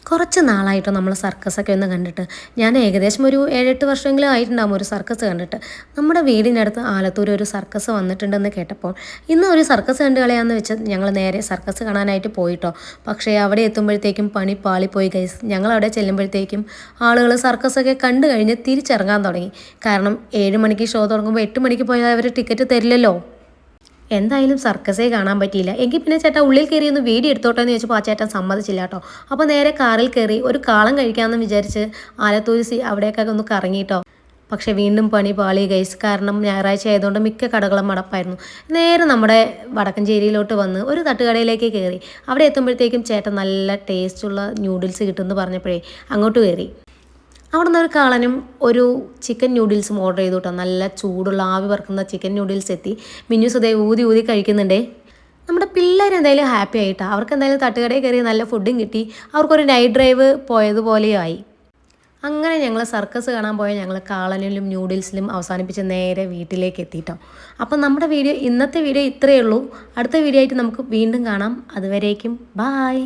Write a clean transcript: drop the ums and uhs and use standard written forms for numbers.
കുറച്ച് നാളായിട്ടോ നമ്മൾ സർക്കസൊക്കെ ഒന്ന് കണ്ടിട്ട്. ഞാൻ ഏകദേശം ഒരു 7-8 വർഷമെങ്കിലും ആയിട്ടുണ്ടാകും ഒരു സർക്കസ് കണ്ടിട്ട്. നമ്മുടെ വീടിനടുത്ത് ആലത്തൂർ ഒരു സർക്കസ് വന്നിട്ടുണ്ടെന്ന് കേട്ടപ്പോൾ ഇന്ന് ഒരു സർക്കസ് കണ്ട് കളയാമെന്ന് വെച്ച് ഞങ്ങൾ നേരെ സർക്കസ് കാണാനായിട്ട് പോയിട്ടോ. പക്ഷേ അവിടെ എത്തുമ്പോഴത്തേക്കും പണി പാളിപ്പോയി ഗൈസ്. ഞങ്ങളവിടെ ചെല്ലുമ്പോഴത്തേക്കും ആളുകൾ സർക്കസൊക്കെ കണ്ടു കഴിഞ്ഞ് തിരിച്ചിറങ്ങാൻ തുടങ്ങി. കാരണം 7 മണിക്ക് ഷോ തുടങ്ങുമ്പോൾ 8 മണിക്ക് പോയാൽ അവർ ടിക്കറ്റ് തരില്ലല്ലോ. എന്തായാലും സർക്കസേ കാണാൻ പറ്റിയില്ല. എങ്കിൽ പിന്നെ ചേട്ടാ ഉള്ളിൽ കയറി ഒന്ന് വീഡിയോ എടുത്തോട്ടെ എന്ന് ചോദിച്ചപ്പോൾ ആ ചേട്ടൻ സമ്മതിച്ചില്ല കേട്ടോ. അപ്പോൾ നേരെ കാറിൽ കയറി ഒരു കാളം കഴിക്കാമെന്ന് വിചാരിച്ച് ആലത്തൂർ അവിടെയൊക്കെ ഒന്ന് കറങ്ങിയിട്ടോ. പക്ഷേ വീണ്ടും പണി പാളി ഗൈസ്. കാരണം ഞായറാഴ്ച ആയതുകൊണ്ട് മിക്ക കടകളും അടപ്പായിരുന്നു. നേരെ നമ്മുടെ വടക്കഞ്ചേരിയിലോട്ട് വന്ന് ഒരു തട്ടുകടയിലേക്ക് കയറി. അവിടെ എത്തുമ്പോഴത്തേക്കും ചേട്ടൻ നല്ല ടേസ്റ്റുള്ള ന്യൂഡിൽസ് കിട്ടുമെന്ന് പറഞ്ഞപ്പോഴേ അങ്ങോട്ട് കയറി. അവിടെ നിന്ന് ഒരു കാളനും ഒരു ചിക്കൻ ന്യൂഡിൽസും ഓർഡർ ചെയ്തു കേട്ടോ. നല്ല ചൂടുള്ള ആവി പറക്കുന്ന ചിക്കൻ ന്യൂഡിൽസ് എത്തി. മിന്നൂസ് അതേ ഊതി ഊതി കഴിക്കുന്നുണ്ടേ. നമ്മുടെ പിള്ളേർ എന്തായാലും ഹാപ്പി ആയിട്ടാണ്. അവർക്ക് എന്തായാലും തട്ടുകടയിൽ കയറി നല്ല ഫുഡും കിട്ടി. അവർക്കൊരു നൈറ്റ് ഡ്രൈവ് പോയതുപോലെയും ആയി. അങ്ങനെ ഞങ്ങൾ സർക്കസ് കാണാൻ പോയ ഞങ്ങൾ കാളനിലും ന്യൂഡിൽസിലും അവസാനിപ്പിച്ച് നേരെ വീട്ടിലേക്ക് എത്തിയിട്ടോ. അപ്പം നമ്മുടെ ഇന്നത്തെ വീഡിയോ ഇത്രയേ ഉള്ളൂ. അടുത്ത വീഡിയോ ആയിട്ട് നമുക്ക് വീണ്ടും കാണാം. അതുവരേക്കും ബായ്.